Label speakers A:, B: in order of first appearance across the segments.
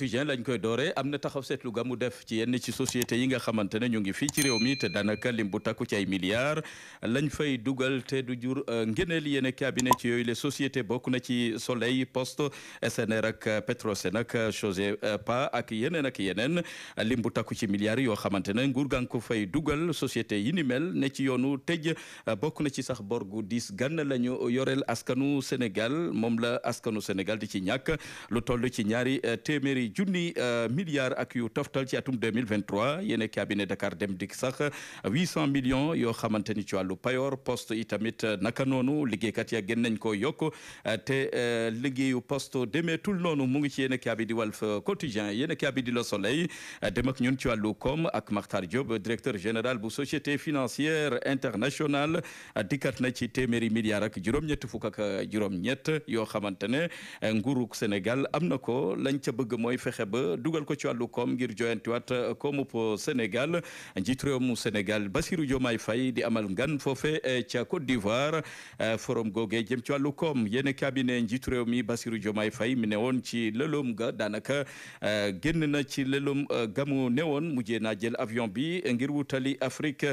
A: quotidien lañ koy doore am na taxaw seetlu ga mu def ci yenn ci société yi nga xamante ne ñu ngi fii ci réew mi te daanaka lim bu takku ci ay milliards lañ fay dugal te du jur ngëneel yéen cabinet ci yooyu les sociétés bokk na ci Soleil Poste SNR ak Petrosen ak Sogepa ak yeneen lim bu takku ci milliards yoo xamante ne nguur gaa ngi ko fay dugal société yi ni mel ne ci yoonu tëj bokk na ci sax bor gu diis gann la ñu yoreel askanu Sénégal moom la askanu Sénégal di ci ñàkk lu toll ci ñaari téeméeri junni milliards ak yu toftal ci atum 2023 yéen cabinet Dakar Dem Dikk sax 800 millions yoo xamante ni ci wàllu payoor poste itamit naka noonu liggéeykat ya gën nañ ko yokk te liggéeyu poste demeetul noonu mu ngi ci yéen cabinet di Walf Quotidien yéen cabinet di Le Soleil dem ak ñun ci wàllu koom ak Makhtar Diop directeur général bu société financière internationale dikkat na ci téeméeri milliards ak juróom-ñett fukk ak juróom-ñett yoo xamante ne nguurug Sénégal am na ko lañ ca bëgg mooy fexe ba dugal ko ci wàllu koom ngir joyantiwaat koomub Sénégal njiitu réew mu Sénégal Bassirou Diomaye Faye di amal ngan foofe ca Côte d'Ivoire forum goge jëm ci wàllu koom yéen cabinet njiitu réew mi Bassirou Diomaye Faye mi ne woon ci lëlum ga daanaka génn na ci lëlum gamu ne woon mujjee naa jël avion bi ngir wutali Afrique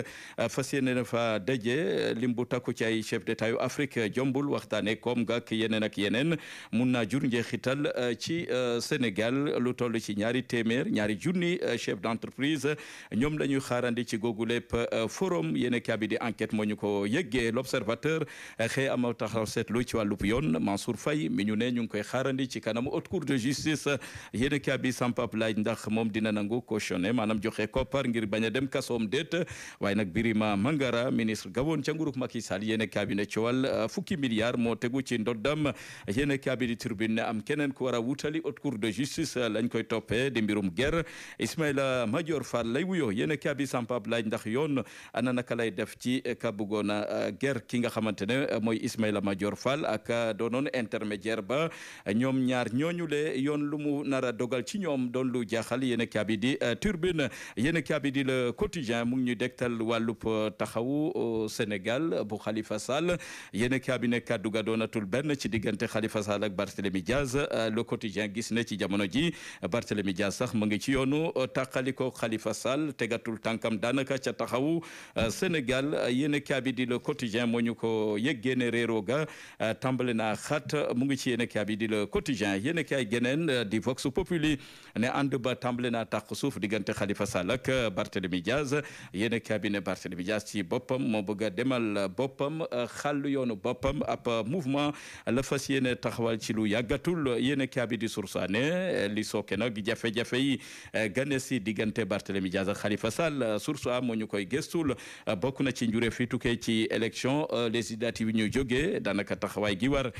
A: fas yéene na fa daje lim bu takku ci ay chef d'état yu Afrique jombul waxtaane koom ga ak yeneen mun naa jur njeexital ci Sénégal lu toll ci ñaari junni chef d'entreprise ñoom la ñuy xaarandi ci googu lépp forum yéen kabi di enquête moo ñu ko yëggee l'observateur xëy ama taxaw seetlu ci wàllub yoon Mansour Faye mi ñu ne ñu ngi koy xaarandi ci kanamu haute cour de justice yéen kabi sampap laaj ndax moom dina nangu cautionné maanaam joxe koppar ngir bañ a dem kasoom déet waaye nag Birima Mangara ministre gawoon ca nguurug Macky Sall yéen kabi ne coowal fukki milliards moo tegu ci ndoddam yéen kabi di Tribune ne am keneen ku war a wutali haute cour de justice lañ koy toppee di mbirum guerre Ismaïla Madior Fall lay wuyoo yéen kabi sampab laaj ndax yoon ana naka lay def ci ka bëggoona guerre ki nga xamante ne mooy Ismaïla Madior Fall ak doonoon intermédiaire ba ñoom ñaar ñooñu le yoon lu mu nar a dogal ci ñoom doon lu jaaxal yéen kabi di Tribune yéen kabi di Le Quotidien mu ngi ñu dektal wàllub taxawu Sénégal bu Khalifa Sall yéen kabi ne kaddu ga doonatul benn ci diggante Khalifa Sall ak Barthélémy Diaz Le Quotidien gis ne ci jamono ji Barthélémy Diaz sax mu ngi ci yoonu tàqaliko Khalifa Sall tegatul tànkam daanaka ca taxawu Sénégal yéen kaabi di Le Quotidien moo ñu ko yëggee ne réero ga tàmbale naa xat mu ngi ci yéen kaabi di Le Quotidien yéen kaay geneen di Vox Populi ne ànd ba tàmbale naa tàq suuf diggante Khalifa Sall ak Barthélémy Diaz yéen kaabi ne Barthélémy Diaz ci boppam moo bëgg a demal boppam xàll yoonu boppam ab mouvement la fas yéene taxawal ci lu yàggatul yéen kaabi di Source A ne li sooke nag jafe-jafe yi gane si diggante Barthélémy Diaz ak Khalifa Sall Source A moo ñu koy gëstul bokk na ci njure fi tukkee ci élection législative yi ñu jógee daanaka taxawaay gi war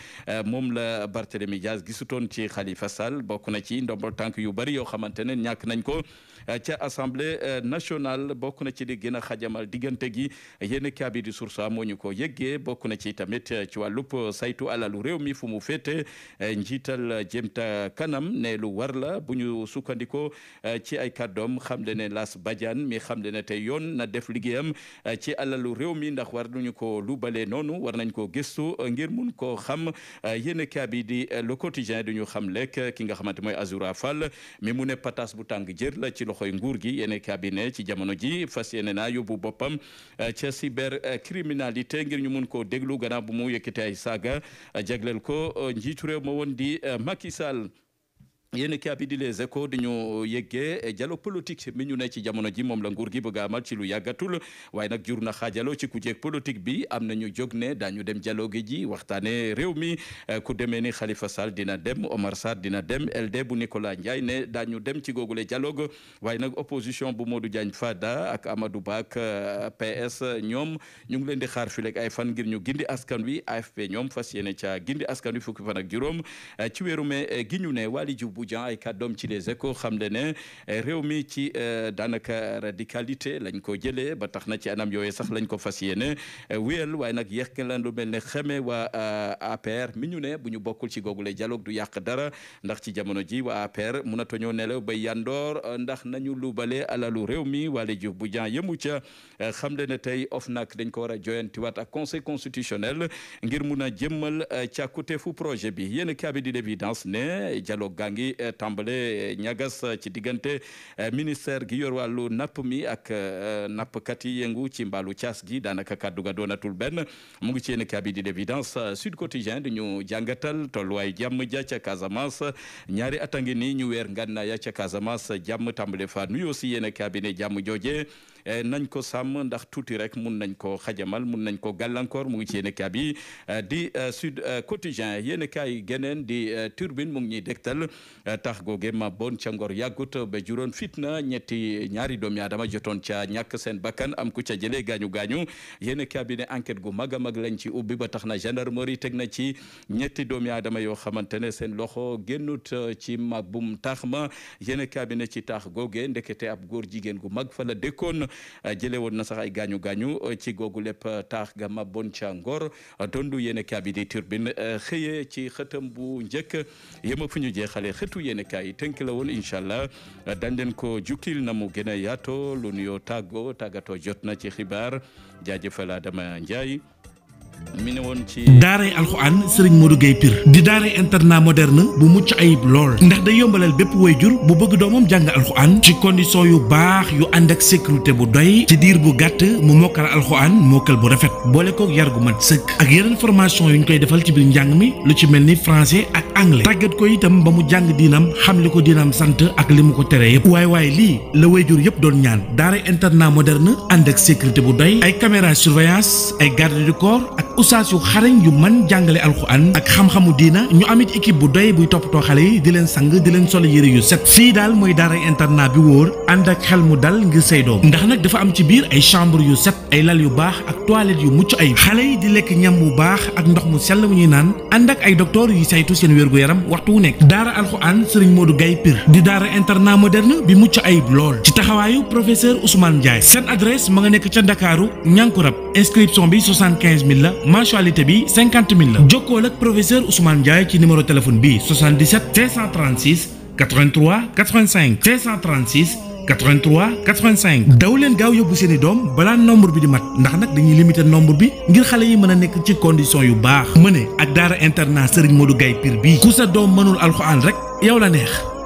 A: moom la Barthélémy Diaz gisutoon ci Khalifa Sall bokk na ci ndombol tànk yu bari yoo xamante ne ñàkk nañ ko ca assemblée nationale bokk na ci li gën a xajamal diggante gi yéen kaabi di Source A moo ñu ko yëggee bokk na ci tamit ci wàllub saytu alalu réew mi fu mu féete njiital jëmta kanam ne lu war la bu ñu sukkandikoo ci ay kàddoom xam le ne Las Badiane mi xam le ne tey yoon na def liggéeyam ci alalu réew mi ndax war nañu ko lu balee noonu war nañ ko gëstu ngir mun koo xam yéen kaabi di Le Quotidien duñu xam lekk ki nga xamante mooy Azoura Fall mi mu ne patas bu tàng jër la ci loxoy nguur gi yéen cabinet ci jamono ji fas yéene naa yóbbu boppam ca cybercriminalité ngir ñu mun koo déglu gannaaw bu mu yëkkate ay saaga jagleel ko njiitu réew ma woon di Macky Sall yéen kaabi di Les Échos di ñu yëggee dialogue politique mi ñu ne ci jamono ji moom la nguur gi bëgg a amal ci lu yàggatul waaye nag jur na xaajaloo ci ku jeeg politique bi am na ñu jóg ne daañu dem dialogue ji waxtaane réew mi ku demee ni Khalifa Sall dina dem Omar Sarr dina dem LD bu Nicolas Ndiaye ne daañu dem ci googule dialogue waaye nag opposition bu Modou Diagne Fada ak Amadou Ba ak PS ñoom ñu ngi leen di xaar fi ay fan ngir ñu gindi askan wi AFP ñoom fas yéene ca gindi askan wi fukki fan ak juróom ci weeru mai gi ñu ne Waly Diouf Boudian ay kàddoom ci Les Échos xam le ne réew mi ci daanaka radicalité lañ ko jëlee ba tax na ci anam yooyu sax lañ ko fas yéene wéyal waaye nag yéex lan lu mel ne xeme waa APR mi ñu ne bu ñu bokkul ci googule dialogue du yàq dara ndax ci jamono ji waa APR mënatuñoo nelaw ba yandoor ndax nañu lu bale alalu réew mi Waly Diouf Boudian yemu ca xam le ne tey OFNAC dañ ko war a joyantiwaat ak conseil constitutionnel ngir mun a jëmmal càkkute fu projet bi yéen kaabi di l'évidence ne dialogue gaa ngi ngi tàmbale ñagas ci diggante ministère gi yor wàllu napp mi ak nappkat yi yëngu ci mbaalu caas gi daanaka kàddu ga doonatul benn mu ngi ci yéen kabi di l'évidence Sud Quotidien di ñu jàngatal tolluwaay jàmm ja ca Casamance ñaari at a ngi nii ñu weer ngànnaaya ca Casamance jàmm tàmbale fa nuyu aussi yéen kabi ne jàmm jooje nañ ko sàmm ndax tuuti rek mun nañ ko xajamal mun nañ ko gàllankoor mu ngi ci yéen kabi di Sud Quotidien yéen kaay geneen di Turbine mu ngi ñuy dégtal tax googe ma bon ca Ngor yàggut ba juróon fitna ñaari doomi aadama jotoon ca ñàkk seen bakkan am ku ca jëlee gaañu yéen cabinet enquête gu mag a mag lañ ci ubbi ba tax na gendarmerie teg na ci ñetti doomi aadama yoo xamante ne seen loxo génnut ci mabum tax ma yéen cabinet ci tax googe ndekete ab góor jigéen gu mag fa la dëkkoon jëlee woon na sax ay gaañu ci googu lépp tax ga ma bon ca Ngor dondu yéen cabinet Turbine xëyee ci xëtam bu njëkk yema fu ñu jeexale xëtu yéen kaay tënk la woon incha allah dañ leen ko jukkil na mu gën a yaatoo lu nuyoo tàggatoo jot na ci xibaar jaajëfal Adama Ndiaye mi ne woon ci
B: daaray alxuraan sëriñ Modou Gueye Pire di daaray internat moderne bu mucc ayib lool ndax day yombalal bépp waajur bu bëgg doomam jàng alxuraan ci condition yu baax yu ànd ak sécurité bu doy ci diir bu gàtt mu mokkal alxuraan mokkal bu rafet boole kook yar gu mat sëkk ak yeneen formation yu ñu koy defal ci biir njàng mi lu ci mel ni français ak anglais tàggat ko itam ba mu jàng diinam xam li ko diinam sant ak li mu ko tere yëpp waaye lii la waajur yëpp doon ñaan daaray internat moderne ànd ak sécurité bu doy ay caméra surveillance ay garde du corps ak ustaas yu xarañ yu mën jàngale alxuraan ak xam-xamu diina ñu amit équipe bu doy buy toppatoo xale yi di leen sang di leen solo yëre yu set fii daal mooy daaray internat bi wóor ànd ak xel mu dal ngir say doom ndax nag dafa am ci biir ay chambre yu set ay lal yu baax ak toilette yu mucc ayib xale yi di lekk ñam bu baax ak ndox mu sell mu ñuy naan ànd ak ay docteur yu saytu seen wér-gu-yaram waxtu wu nekk daara alxuraan Serigne Modou Gueye Pire di daara internat moderne bi mucc ayib lool ci taxawaayu professeur Ousmane Ndiaye seen adresse ma nga nekk ca Ndakaaru Ñankurab inscription bi 75000 la mensualité bi 50000 la jokkool ak professeur Ousmane Ndiaye ci numéro téléphone bi 77 536 83 85 536 83 85 daw leen gaaw yóbbu seeni doom balaa nombre bi di mat ndax nag dañuy limiter nombre bi ngir xale yi mën a nekk ci condition yu baax mëne ak daara internat Serigne Modou Gueye Pire bii ku sa doom mënul alxuraan rek yow la neex.